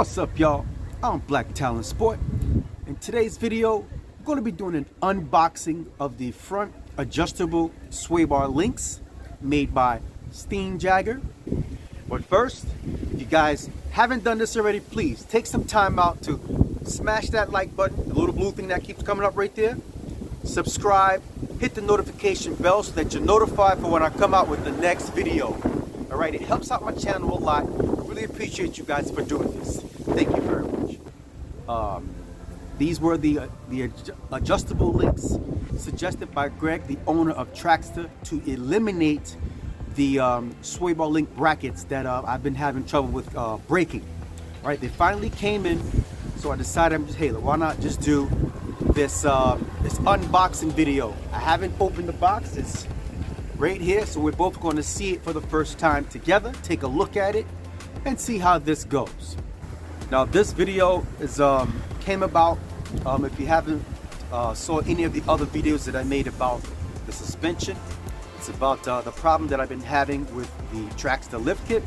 What's up, y'all? I'm Black Talent Sport. In today's video, we're going to be doing an unboxing of the front adjustable sway bar links made by Stein Jager. But first, if you guys haven't done this already, please take some time out to smash that like button, the little blue thing that keeps coming up right there. Subscribe, hit the notification bell so that you're notified for when I come out with the next video. All right, it helps out my channel a lot. I really appreciate you guys for doing this. Thank you very much. These were the adjustable links suggested by Greg, the owner of Traxda, to eliminate the sway bar link brackets that I've been having trouble with breaking. All right, they finally came in, so I decided, hey, why not just do this this unboxing video. I haven't opened the box. It's right here, so we're both going to see it for the first time together, take a look at it, and see how this goes. Now, this video is came about, if you haven't saw any of the other videos that I made about the suspension, it's about the problem that I've been having with the Traxda lift kit.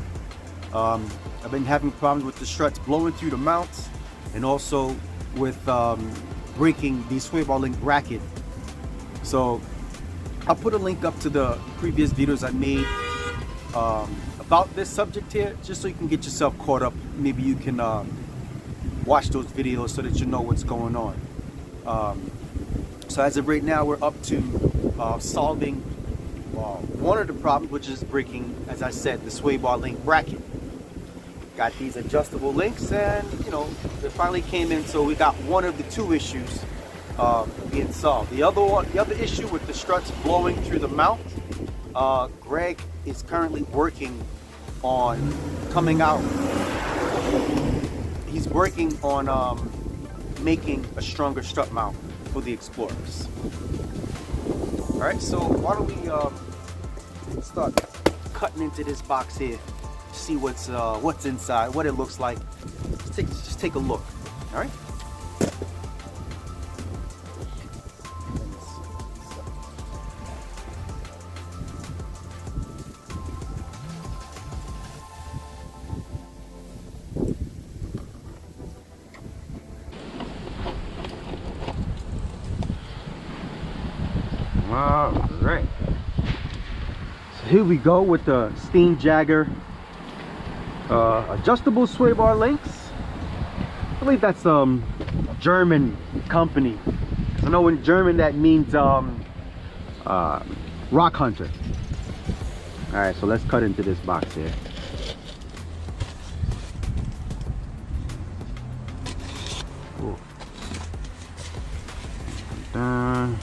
I've been having problems with the struts blowing through the mounts, and also with breaking the sway bar link bracket. So I'll put a link up to the previous videos I made about this subject here, just so you can get yourself caught up. Maybe you can watch those videos so that you know what's going on. So as of right now, we're up to solving one of the problems, which is breaking, as I said, the sway bar link bracket. Got these adjustable links, and you know, they finally came in, so we got one of the two issues being solved. The other issue with the struts blowing through the mount, Greg is currently working on coming out. He's working on making a stronger strut mount for the Explorers. All right, so why don't we start cutting into this box here, see what's inside, what it looks like. Just take a look. All right. All right. So here we go with the Stein Jager adjustable sway bar links. I believe that's German company. I know in German that means rock hunter. All right, so let's cut into this box here. Cool. Done.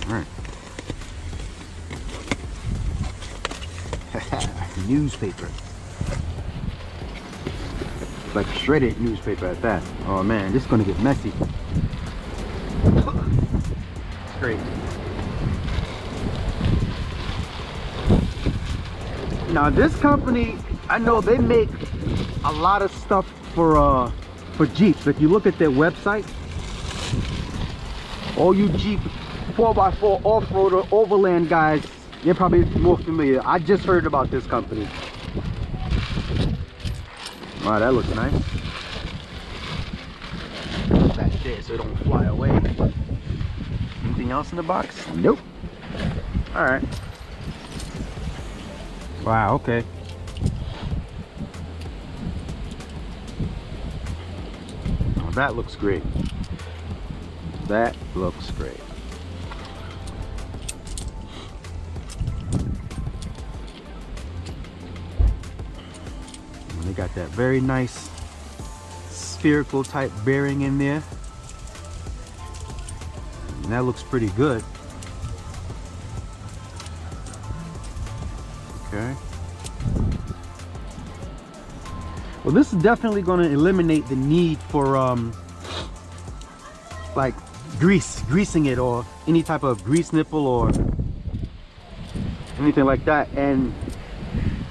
All right. Newspaper. Like shredded newspaper at that. Oh man, this is gonna get messy. It's great. Now this company, I know they make a lot of stuff for Jeeps. If you look at their website, all you Jeep 4x4 off-roader overland guys, you're probably more familiar. I just heard about this company. Wow, that looks nice. Put that there so it don't fly away. Anything else in the box? Nope. All right. Wow, okay. Oh, that looks great. That looks great. They got that very nice spherical type bearing in there, and that looks pretty good. Okay. Well, this is definitely going to eliminate the need for like greasing it, or any type of grease nipple or anything like that. And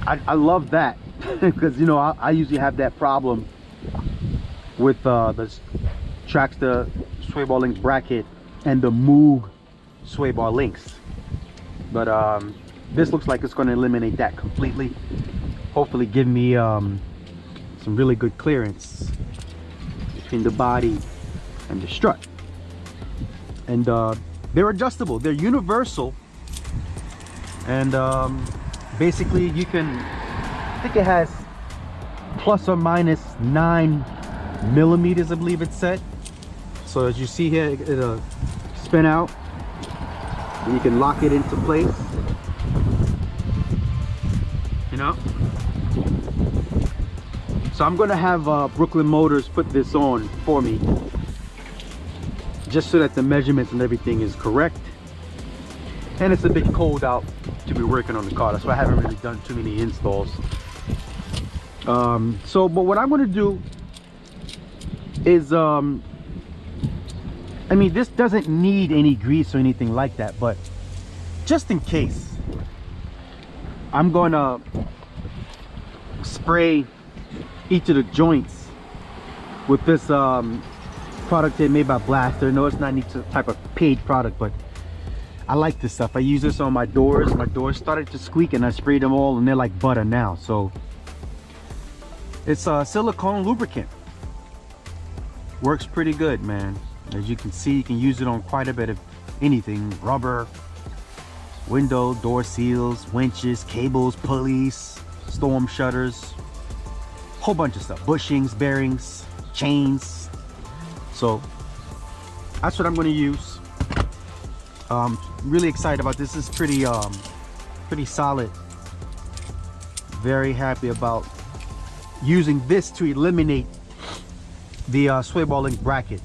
I love that. Because you know, I usually have that problem with the Traxda sway bar link bracket and the Moog sway bar links, but this looks like it's going to eliminate that completely. Hopefully give me some really good clearance between the body and the strut. And they're adjustable, they're universal, and basically you can, I think it has plus or minus 9 millimeters, I believe it's set. So as you see here, it'll spin out and you can lock it into place, you know. So I'm gonna have Brooklyn Motors put this on for me, just so that the measurements and everything is correct. And it's a bit cold out to be working on the car, that's why I haven't really done too many installs. But what I'm gonna do is, I mean, this doesn't need any grease or anything like that, but just in case, I'm gonna spray each of the joints with this product they made by Blaster. No, it's not any type of paid product, but I like this stuff. I use this on my doors. My doors started to squeak and I sprayed them all and they're like butter now. So it's a silicone lubricant. Works pretty good, man. As you can see, you can use it on quite a bit of anything. Rubber, window, door seals, winches, cables, pulleys, storm shutters, whole bunch of stuff. Bushings, bearings, chains. So that's what I'm going to use. Really excited about this. This is pretty solid. Very happy about using this to eliminate the sway bar link bracket.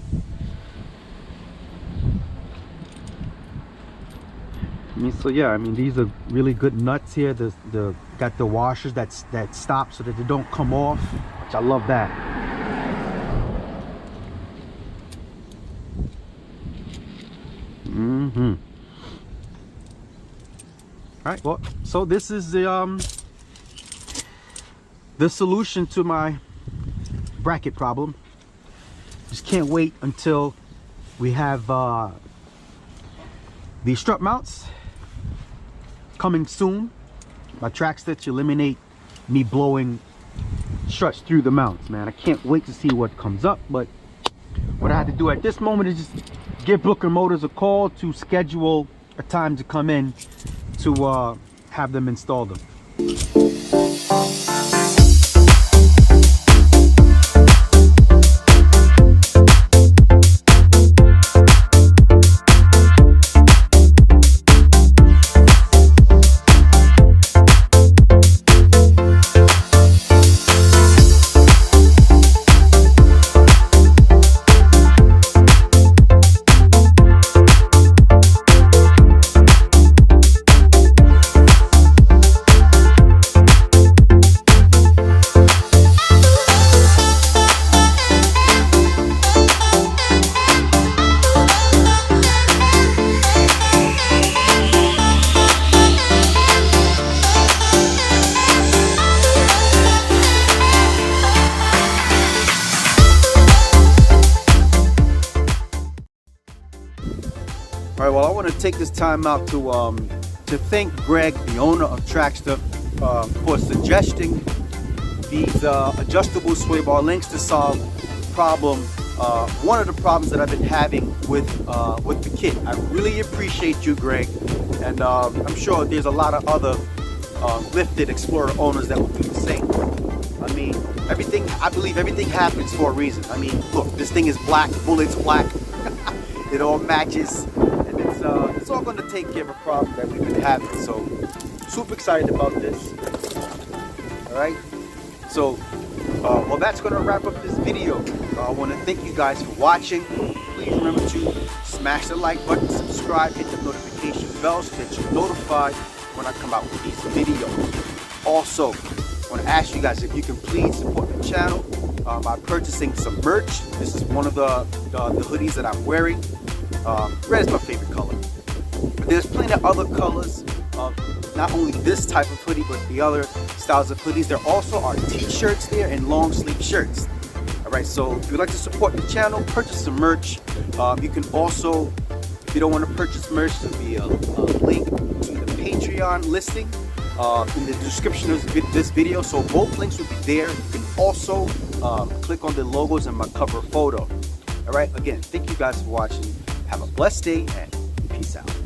I mean, so yeah, I mean, these are really good nuts here. The got the washers that stop so that they don't come off, which I love that. All right, well, so this is the solution to my bracket problem. Just can't wait until we have these strut mounts coming soon by Traxda to eliminate me blowing struts through the mounts, man. I can't wait to see what comes up, but what I have to do at this moment is just give Brooklyn Motors a call to schedule a time to come in to have them install them. All right, well, I want to take this time out to thank Greg, the owner of Traxda, for suggesting these adjustable sway bar links to solve one of the problems that I've been having with the kit. I really appreciate you, Greg, and I'm sure there's a lot of other lifted Explorer owners that will do the same. I mean, I believe everything happens for a reason. I mean, look, this thing is black, bullet's black. It all matches, and it's all going to take care of a problem that we've been having. So, super excited about this. All right. So, well, that's going to wrap up this video. I want to thank you guys for watching. Please remember to smash the like button, subscribe, hit the notification bell so that you're notified when I come out with these videos. Also, I want to ask you guys if you can please support the channel by purchasing some merch. This is one of the hoodies that I'm wearing. Red is my favorite color. But there's plenty of other colors of not only this type of hoodie, but the other styles of hoodies. There also are t-shirts there and long sleeve shirts. Alright, so if you'd like to support the channel, purchase some merch. You can also, if you don't want to purchase merch, there'll be a link to the Patreon listing in the description of this video, so both links will be there. You can also click on the logos in my cover photo. All right, again, thank you guys for watching. Have a blessed day and peace out.